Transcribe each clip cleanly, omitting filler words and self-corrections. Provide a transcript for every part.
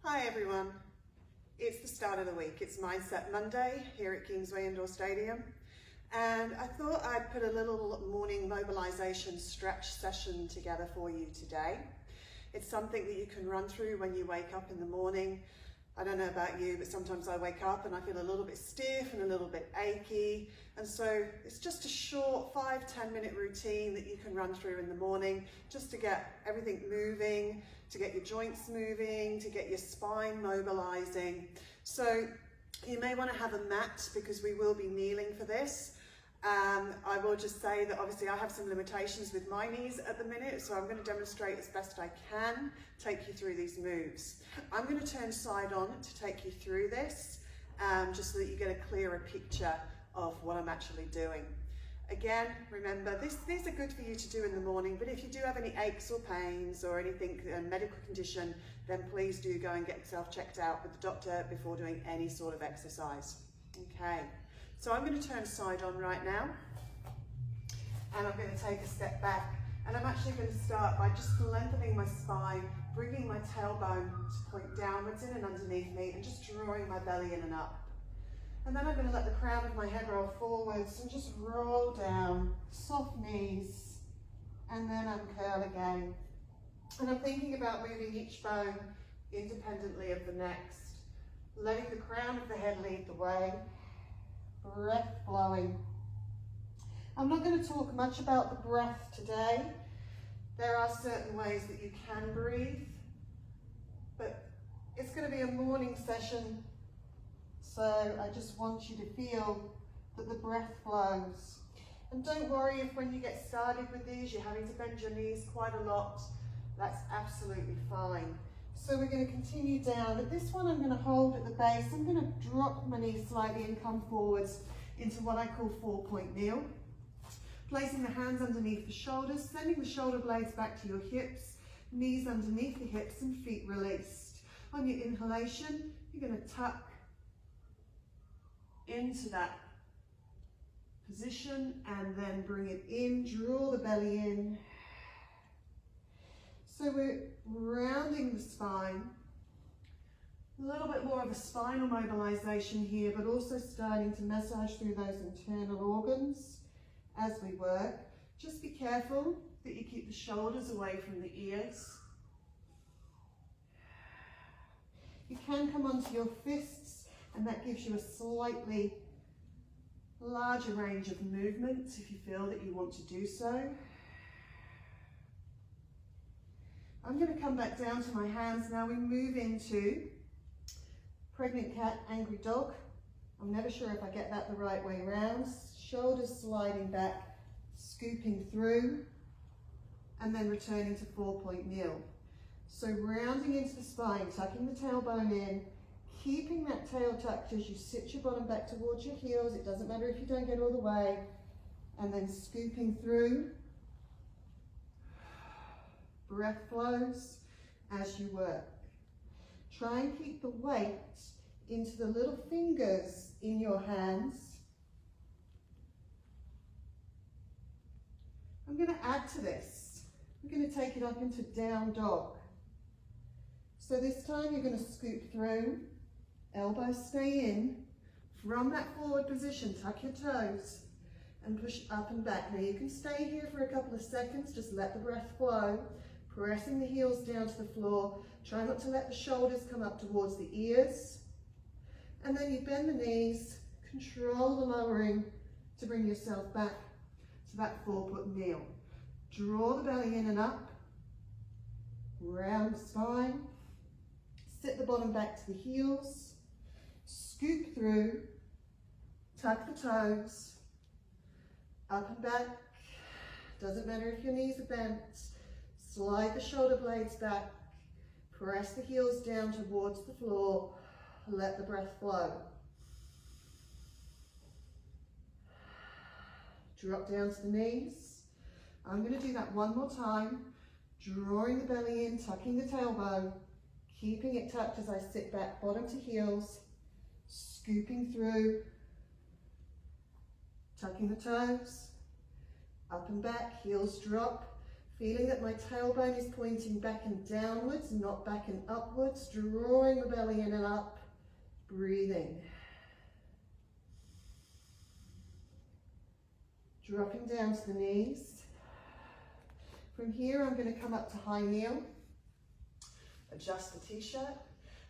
Hi everyone, it's the start of the week. It's Mindset Monday here at Kingsway Indoor Stadium, and I thought I'd put a little morning mobilization stretch session together for you today. It's something that you can run through when you wake up in the morning. I don't know about you, but sometimes I wake up and I feel a little bit stiff and a little bit achy, and so it's just a short 5-10 minute routine that you can run through in the morning just to get everything moving, to get your joints moving, to get your spine mobilizing. So you may want to have a mat because we will be kneeling for this. I will just say that obviously I have some limitations with my knees at the minute, so I'm going to demonstrate as best I can, take you through these moves. I'm going to turn side on to take you through this, just so that you get a clearer picture of what I'm actually doing. Again, remember, these are good for you to do in the morning, but if you do have any aches or pains or anything, a medical condition, then please do go and get yourself checked out with the doctor before doing any sort of exercise. Okay, so I'm going to turn side on right now, and I'm going to take a step back, and I'm actually going to start by just lengthening my spine, bringing my tailbone to point downwards in and underneath me, and just drawing my belly in and up. And then I'm going to let the crown of my head roll forwards and just roll down, soft knees, and then uncurl again. And I'm thinking about moving each bone independently of the next, letting the crown of the head lead the way, breath flowing. I'm not going to talk much about the breath today. There are certain ways that you can breathe, but it's going to be a morning session. So I just want you to feel that the breath flows. And don't worry if when you get started with these, you're having to bend your knees quite a lot. That's absolutely fine. So we're going to continue down. At this one, I'm going to hold at the base. I'm going to drop my knees slightly and come forwards into what I call 4-point kneel. Placing the hands underneath the shoulders, sending the shoulder blades back to your hips, knees underneath the hips and feet released. On your inhalation, you're going to tuck into that position and then bring it in, draw the belly in. So we're rounding the spine, a little bit more of a spinal mobilization here, but also starting to massage through those internal organs as we work. Just be careful that you keep the shoulders away from the ears. You can come onto your fists, and that gives you a slightly larger range of movement if you feel that you want to do so. I'm going to come back down to my hands now. We move into pregnant cat, angry dog. I'm never sure if I get that the right way around. Shoulders sliding back, scooping through, and then returning to 4-point kneel. So rounding into the spine, tucking the tailbone in, keeping that tail tucked as you sit your bottom back towards your heels. It doesn't matter if you don't get all the way. And then scooping through. Breath flows as you work. Try and keep the weight into the little fingers in your hands. I'm going to add to this. I'm going to take it up into down dog. So this time you're going to scoop through. Elbows stay in. From that forward position, tuck your toes and push up and back. Now you can stay here for a couple of seconds, just let the breath flow, pressing the heels down to the floor. Try not to let the shoulders come up towards the ears. And then you bend the knees, control the lowering to bring yourself back to that 4-foot kneel. Draw the belly in and up, round the spine, sit the bottom back to the heels, scoop through, tuck the toes, up and back. Doesn't matter if your knees are bent. Slide the shoulder blades back, press the heels down towards the floor, let the breath flow. Drop down to the knees. I'm going to do that one more time, drawing the belly in, tucking the tailbone, keeping it tucked as I sit back, bottom to heels, scooping through, tucking the toes, up and back, heels drop, Feeling that my tailbone is pointing back and downwards, not back and upwards, drawing the belly in and up, breathing. Dropping down to the knees. From here, I'm going to come up to high kneel, adjust the t-shirt,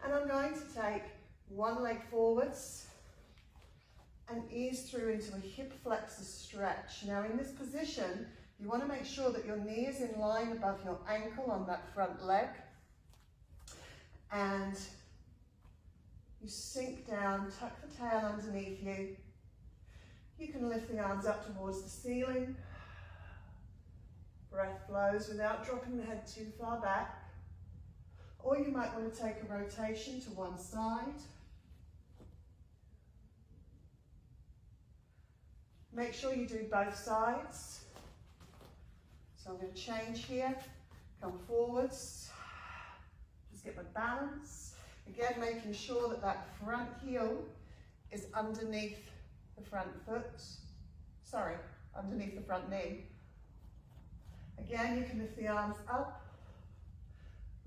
and I'm going to take one leg forwards and ease through into a hip flexor stretch. Now in this position, you want to make sure that your knee is in line above your ankle on that front leg, and you sink down, tuck the tail underneath you. You can lift the arms up towards the ceiling. Breath flows without dropping the head too far back. Or you might want to take a rotation to one side. Make sure you do both sides. So I'm going to change here, come forwards, just get my balance. Again, making sure that that front heel is underneath the front foot. Sorry, underneath the front knee. Again, you can lift the arms up.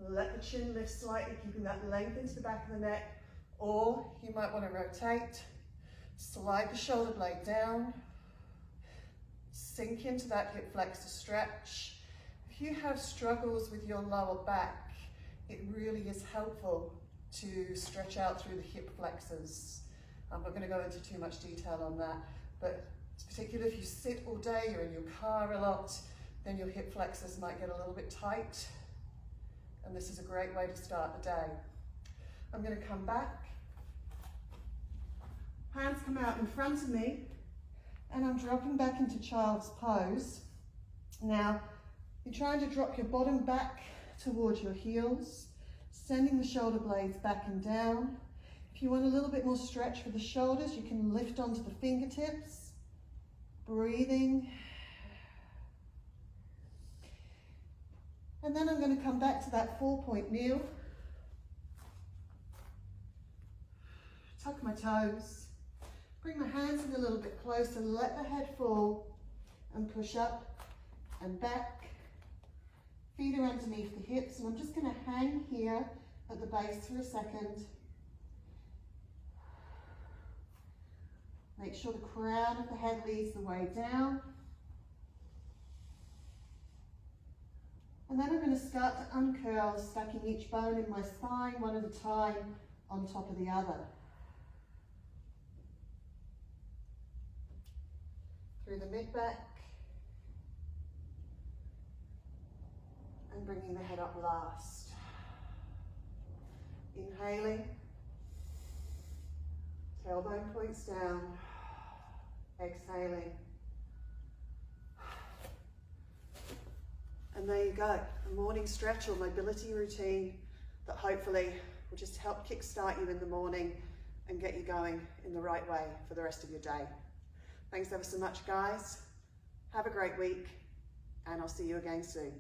Let the chin lift slightly, keeping that length into the back of the neck. Or you might want to rotate, slide the shoulder blade down, sink into that hip flexor stretch. If you have struggles with your lower back, it really is helpful to stretch out through the hip flexors. I'm not going to go into too much detail on that, but particularly if you sit all day, you're in your car a lot, then your hip flexors might get a little bit tight. And this is a great way to start the day. I'm going to come back. Hands come out in front of me, and I'm dropping back into child's pose. Now, you're trying to drop your bottom back towards your heels, sending the shoulder blades back and down. If you want a little bit more stretch for the shoulders, you can lift onto the fingertips, breathing. And then I'm going to come back to that 4-point kneel. Tuck my toes. Bring my hands in a little bit closer, let the head fall, and push up and back. Feet are underneath the hips, and I'm just going to hang here at the base for a second. Make sure the crown of the head leads the way down. And then I'm going to start to uncurl, stacking each bone in my spine one at a time on top of the other. Through the mid-back, and bringing the head up last. Inhaling, tailbone points down, exhaling. And there you go, a morning stretch or mobility routine that hopefully will just help kickstart you in the morning and get you going in the right way for the rest of your day. Thanks ever so much, guys. Have a great week, and I'll see you again soon.